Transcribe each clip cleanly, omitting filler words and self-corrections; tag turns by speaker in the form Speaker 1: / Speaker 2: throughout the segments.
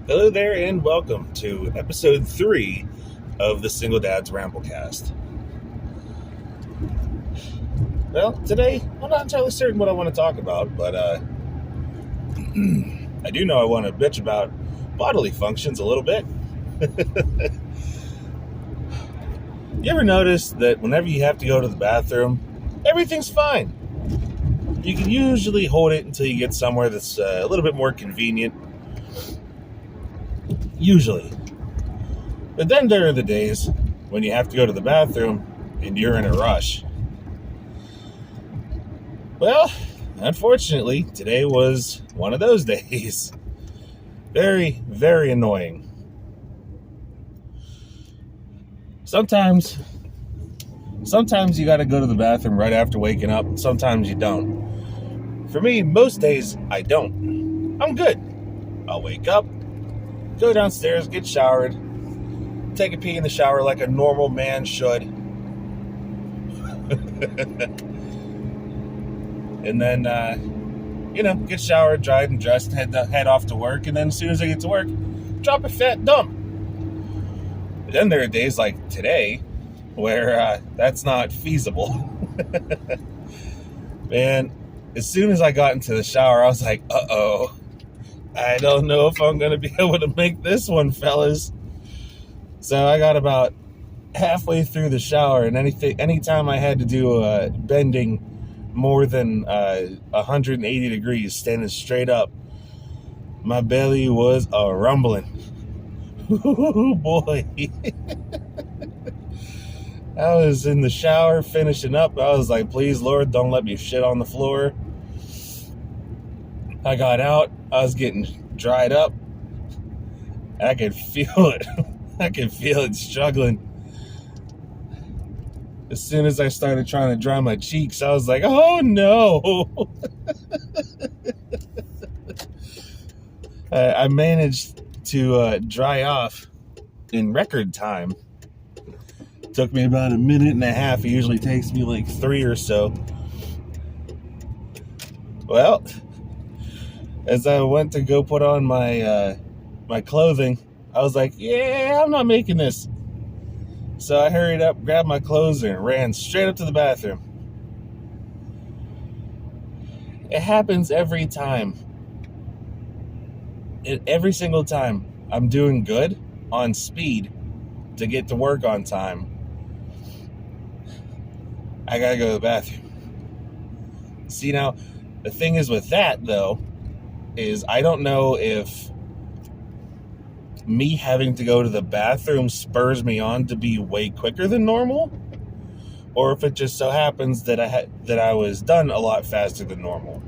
Speaker 1: Hello there, and welcome to episode 3 of the Single Dad's Ramblecast. Well, today, I'm not entirely certain what I want to talk about, but I do know I want to bitch about bodily functions a little bit. You ever notice that whenever you have to go to the bathroom, everything's fine? You can usually hold it until you get somewhere that's a little bit more convenient. Usually. But then there are the days when you have to go to the bathroom and you're in a rush. Well, unfortunately, today was one of those days. Very, very annoying. Sometimes you gotta go to the bathroom right after waking up, and sometimes you don't. For me, most days, I don't. I'm good. I'll wake up, go downstairs, get showered, take a pee in the shower like a normal man should. And then, get showered, dried, and dressed, head off to work. And then as soon as I get to work, drop a fat dump. But then there are days like today where that's not feasible. Man, as soon as I got into the shower, I was like, uh-oh. I don't know if I'm going to be able to make this one, fellas. So I got about halfway through the shower, and anytime I had to do bending more than 180 degrees, standing straight up, my belly was a rumbling. Ooh, boy. I was in the shower finishing up. I was like, please, Lord, don't let me shit on the floor. I got out. I was getting dried up. I could feel it. I could feel it struggling. As soon as I started trying to dry my cheeks, I was like, oh no. I managed to dry off in record time. It took me about a minute and a half. It usually takes me like 3 or so. Well, as I went to go put on my clothing, I was like, yeah, I'm not making this. So I hurried up, grabbed my clothes, and ran straight up to the bathroom. It happens every time. Every single time I'm doing good on speed to get to work on time, I gotta go to the bathroom. See, now, the thing is with that, though, is I don't know if me having to go to the bathroom spurs me on to be way quicker than normal, or if it just so happens that I was done a lot faster than normal.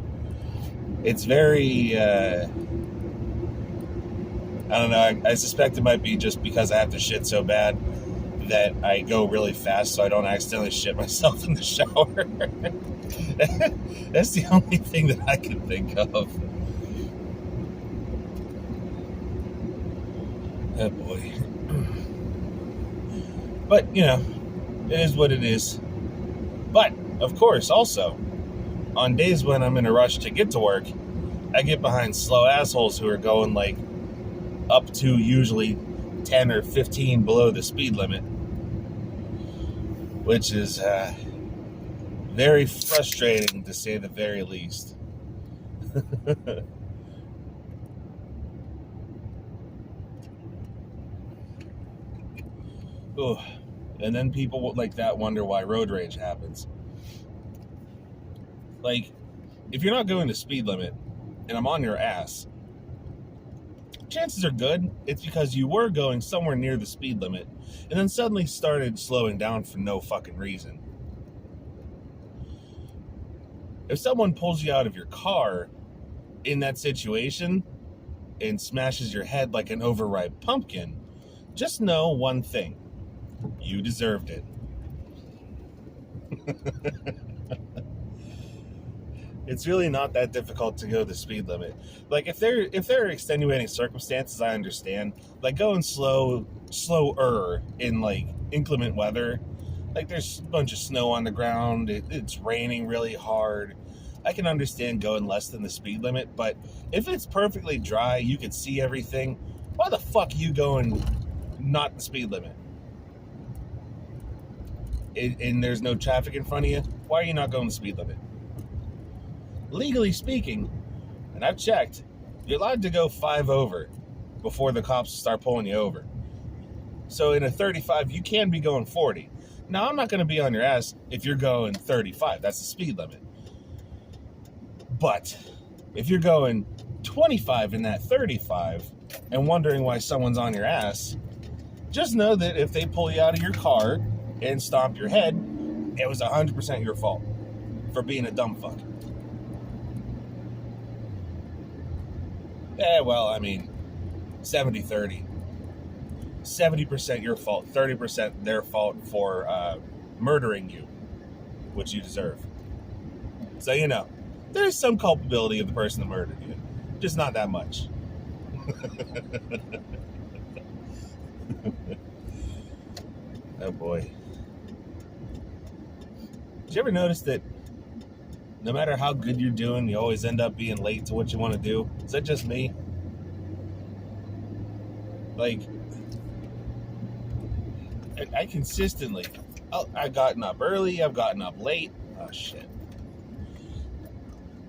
Speaker 1: It's very I don't know, I suspect it might be just because I have to shit so bad that I go really fast so I don't accidentally shit myself in the shower. That's the only thing that I can think of. Oh boy. But, it is what it is. But, of course, also, on days when I'm in a rush to get to work, I get behind slow assholes who are going like up to usually 10 or 15 below the speed limit, which is very frustrating to say the very least. Ooh. And then people like that wonder why road rage happens. Like, if you're not going the speed limit and I'm on your ass, chances are good it's because you were going somewhere near the speed limit and then suddenly started slowing down for no fucking reason. If someone pulls you out of your car in that situation and smashes your head like an overripe pumpkin, just know one thing. You deserved it. It's really not that difficult to go the speed limit. Like, if there are extenuating circumstances, I understand. Like, going slower in, like, inclement weather. Like, there's a bunch of snow on the ground. It's raining really hard. I can understand going less than the speed limit, but if it's perfectly dry, you can see everything, Why the fuck are you going not the speed limit? And there's no traffic in front of you? Why are you not going the speed limit? Legally speaking, and I've checked, you're allowed to go 5 over before the cops start pulling you over. So in a 35, you can be going 40. Now, I'm not going to be on your ass if you're going 35. That's the speed limit. But if you're going 25 in that 35 and wondering why someone's on your ass, just know that if they pull you out of your car and stomp your head, it was 100% your fault for being a dumb fuck. Well, I mean, 70-30. 70% your fault, 30% their fault for murdering you, which you deserve. So, you know, there's some culpability of the person that murdered you. Just not that much. Oh, boy. Did you ever notice that no matter how good you're doing, you always end up being late to what you want to do? Is that just me? Like, I consistently, I've gotten up early, I've gotten up late. Oh, shit.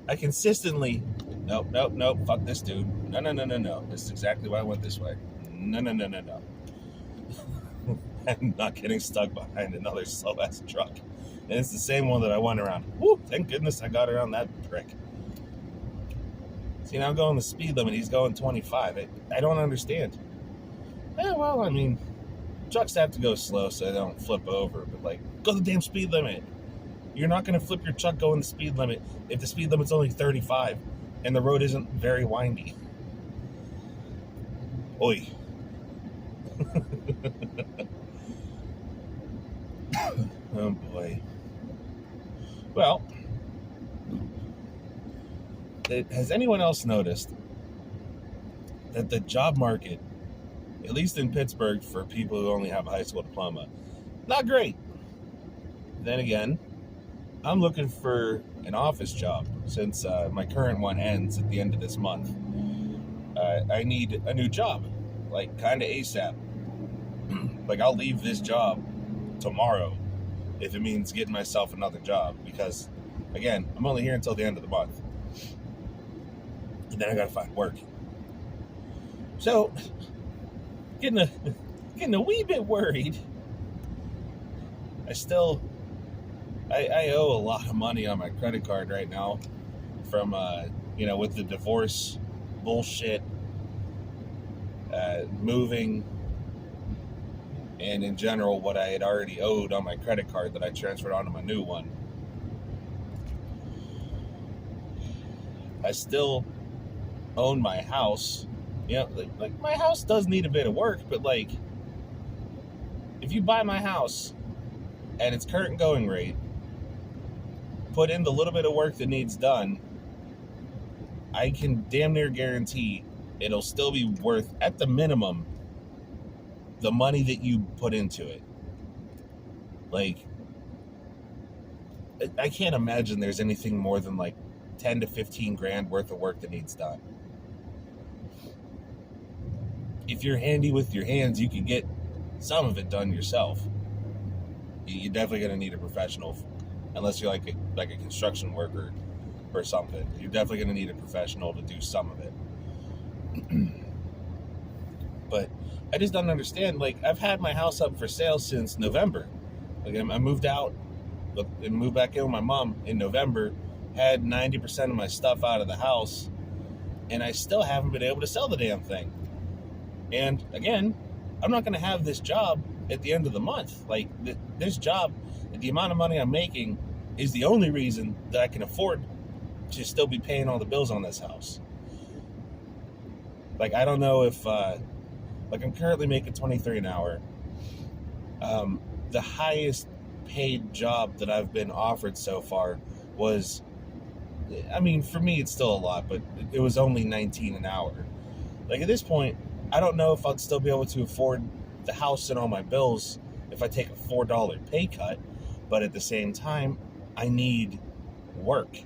Speaker 1: I consistently, nope, fuck this dude. No. This is exactly why I went this way. No. I'm not getting stuck behind another slow-ass truck. And it's the same one that I went around. Woo, thank goodness I got around that prick. See, now I'm going the speed limit. He's going 25. I don't understand. Well, I mean, trucks have to go slow so they don't flip over. But, like, go the damn speed limit. You're not going to flip your truck going the speed limit if the speed limit's only 35 and the road isn't very windy. Oi. Oh, boy. Well, has anyone else noticed that the job market, at least in Pittsburgh, for people who only have a high school diploma, not great? Then again, I'm looking for an office job since my current one ends at the end of this month. I need a new job, like kind of ASAP. Like, I'll leave this job tomorrow if it means getting myself another job, because, again, I'm only here until the end of the month. And then I gotta find work. So, getting a wee bit worried. I owe a lot of money on my credit card right now from, with the divorce bullshit, moving, and in general what I had already owed on my credit card that I transferred onto my new one. I still own my house. Like my house does need a bit of work, but like, if you buy my house at its current going rate, put in the little bit of work that needs done, I can damn near guarantee it'll still be worth, at the minimum, the money that you put into it. Like, I can't imagine there's anything more than like 10 to 15 grand worth of work that needs done. If you're handy with your hands, you can get some of it done yourself. You're definitely going to need a professional, unless you're like a construction worker or something. You're definitely going to need a professional to do some of it. But I just don't understand. Like, I've had my house up for sale since November. Like, I moved out and moved back in with my mom in November, had 90% of my stuff out of the house, and I still haven't been able to sell the damn thing. And again, I'm not going to have this job at the end of the month. Like, this job, the amount of money I'm making is the only reason that I can afford to still be paying all the bills on this house. Like, I don't know if, I'm currently making $23 an hour. The highest paid job that I've been offered so far was, I mean, for me, it's still a lot, but it was only $19 an hour. Like, at this point, I don't know if I'd still be able to afford the house and all my bills if I take a $4 pay cut, but at the same time, I need work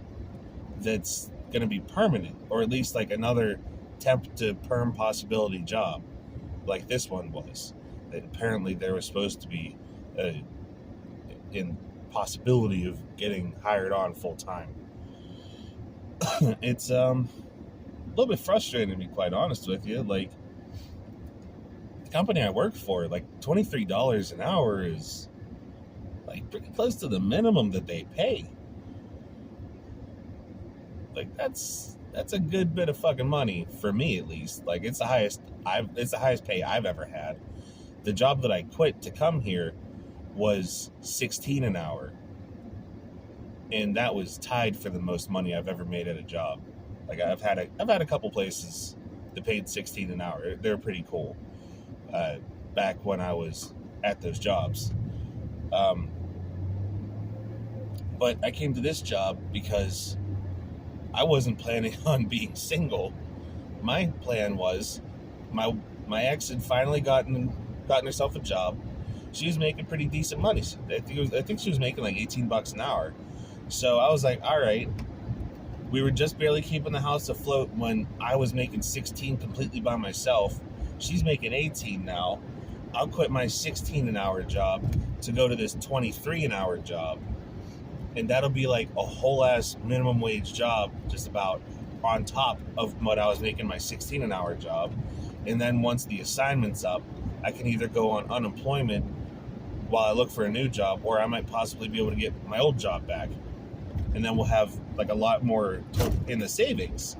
Speaker 1: that's going to be permanent, or at least like another temp to perm possibility job, like this one was. Apparently, there was supposed to be in possibility of getting hired on full time. It's a little bit frustrating, to be quite honest with you. Like, the company I work for, like $23 an hour is like pretty close to the minimum that they pay. Like, that's a good bit of fucking money for me, at least. Like, it's the highest pay I've ever had. The job that I quit to come here was $16 an hour, and that was tied for the most money I've ever made at a job. Like, I've had a couple places that paid $16 an hour. They're pretty cool. Back when I was at those jobs. But I came to this job because I wasn't planning on being single. My plan was, my ex had finally gotten herself a job. She was making pretty decent money. I think she was making like $18 an hour. So I was like, all right. We were just barely keeping the house afloat when I was making 16 completely by myself. She's making 18 now. I'll quit my 16 an hour job to go to this 23 an hour job. And that'll be like a whole ass minimum wage job, just about on top of what I was making my 16 an hour job. And then once the assignment's up, I can either go on unemployment while I look for a new job, or I might possibly be able to get my old job back. And then we'll have like a lot more in the savings.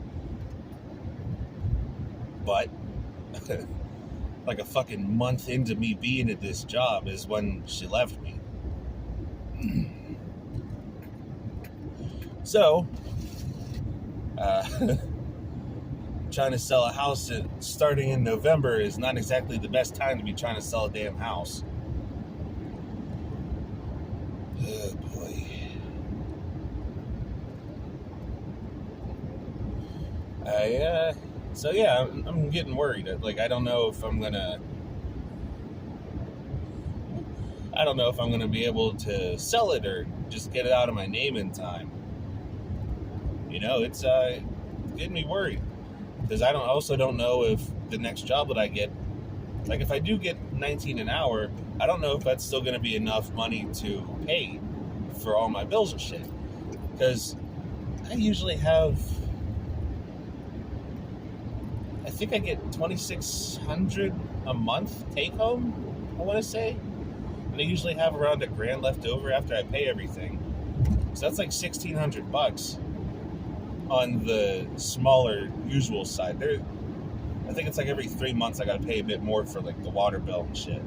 Speaker 1: But like a fucking month into me being at this job is when she left me. So, trying to sell a house starting in November is not exactly the best time to be trying to sell a damn house. Oh boy. So yeah, I'm getting worried. Like, I don't know if I'm gonna be able to sell it or just get it out of my name in time. You know, it's getting me worried, because I also don't know if the next job that I get, like if I do get 19 an hour, I don't know if that's still going to be enough money to pay for all my bills and shit. Because I usually have, I think I get $2,600 a month take home, I want to say. And I usually have around $1,000 left over after I pay everything. So that's like $1,600 on the smaller usual side. I think it's like every 3 months I gotta pay a bit more for like the water bill and shit.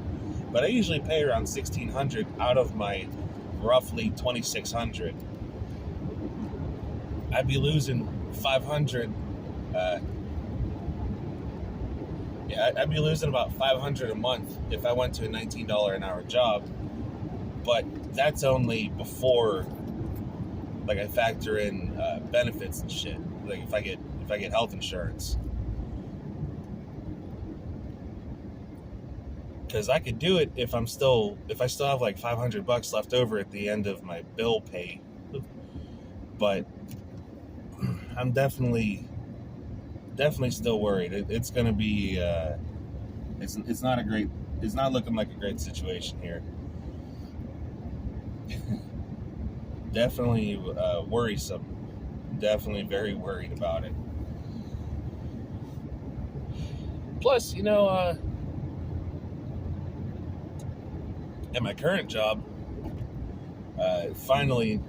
Speaker 1: But I usually pay around $1,600 out of my roughly $2,600. I'd be losing $500. I'd be losing about $500 a month if I went to a $19 an hour job. But that's only before, like, I factor in benefits and shit. Like if I get health insurance. Because I could do it if I still have like $500 left over at the end of my bill pay. But I'm definitely still worried. It's going to be it's not looking like a great situation here. Definitely worrisome. Definitely very worried about it. Plus, you know, at my current job, finally,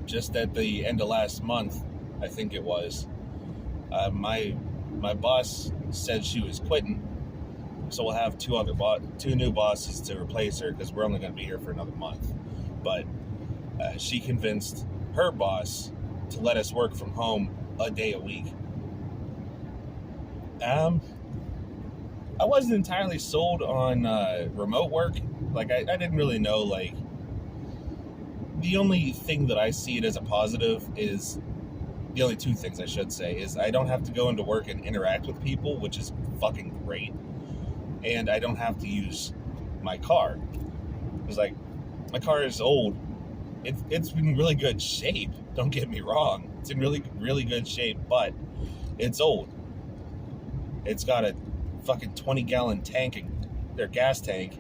Speaker 1: just at the end of last month, I think it was, my boss said she was quitting, so we'll have two new bosses to replace her, because we're only going to be here for another month. But she convinced her boss to let us work from home a day a week. I wasn't entirely sold on remote work. Like, I didn't really know, like, the only thing that I see it as a positive is, the only two things I should say, is I don't have to go into work and interact with people, which is fucking great. And I don't have to use my car. Because, like, my car is old. It's in really good shape. Don't get me wrong. It's in really, really good shape, but it's old. it's got a fucking 20-gallon tank, their gas tank,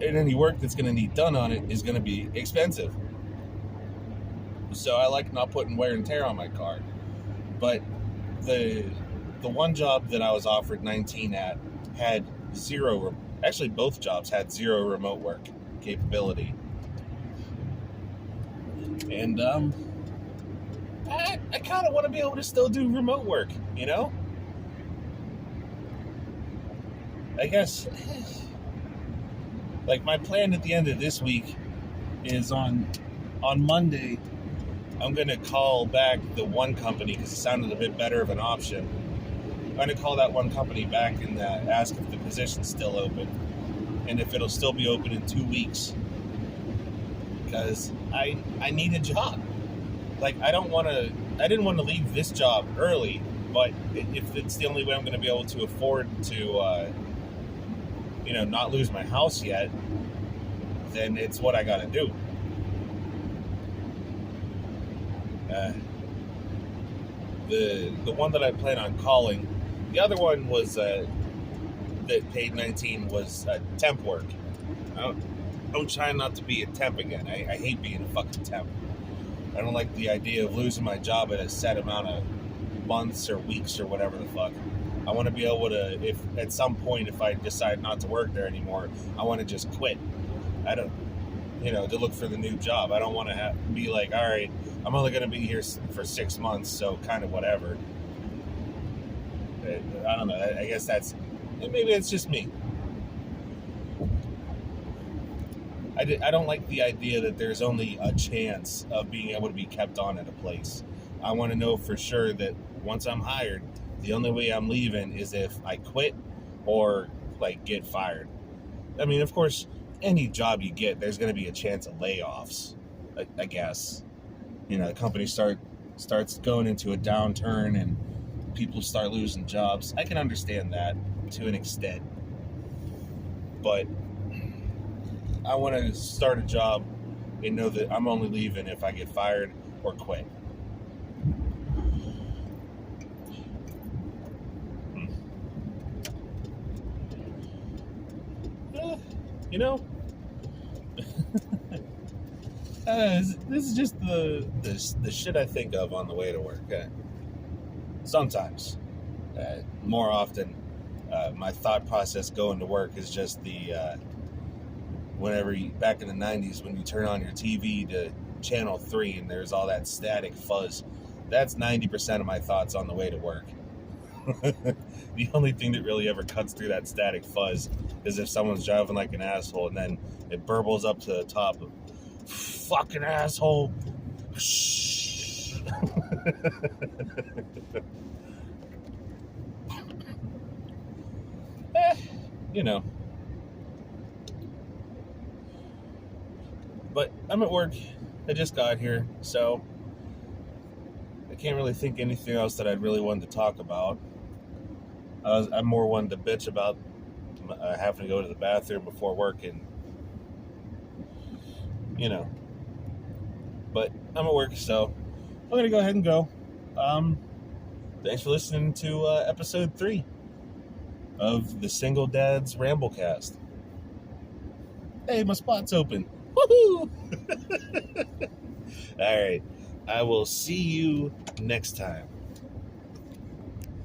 Speaker 1: and any work that's going to need done on it is going to be expensive. So I like not putting wear and tear on my car. But the one job that I was offered 19 at had zero, actually both jobs had zero remote work capability. And I kind of want to be able to still do remote work, you know? I guess, like, my plan at the end of this week is on Monday, I'm going to call back the one company because it sounded a bit better of an option. I'm going to call that one company back and ask if the position's still open and if it'll still be open in 2 weeks, because I need a job. Like, I didn't want to leave this job early, but if it's the only way I'm going to be able to afford to, not lose my house yet, then it's what I got to do. The one that I plan on calling, the other one was that paid 19 was temp work. I'm trying not to be a temp again. I hate being a fucking temp. I don't like the idea of losing my job at a set amount of months or weeks or whatever the fuck. I want to be able to, if at some point, if I decide not to work there anymore, I want to just quit. I don't, to look for the new job. I don't want to be like, all right, I'm only going to be here for 6 months, so kind of whatever. I don't know. I guess maybe it's just me. I don't like the idea that there's only a chance of being able to be kept on at a place. I want to know for sure that once I'm hired, the only way I'm leaving is if I quit or, like, get fired. I mean, of course, any job you get, there's going to be a chance of layoffs, I guess. The company starts going into a downturn and people start losing jobs. I can understand that to an extent. But I want to start a job and know that I'm only leaving if I get fired or quit. This is just the shit I think of on the way to work. Sometimes, more often, my thought process going to work is just back in the 90s when you turn on your TV to channel 3 and there's all that static fuzz. That's 90% of my thoughts on the way to work. The only thing that really ever cuts through that static fuzz is if someone's driving like an asshole and then it burbles up to the top of, fucking asshole. But I'm at work. I just got here, so I can't really think anything else that I'd really wanted to talk about. I'm more one to bitch about having to go to the bathroom before work, and but I'm at work, so I'm going to go ahead and go. Thanks for listening to episode 3 of the Single Dad's Ramblecast. Hey, my spot's open. Woohoo! All right. I will see you next time.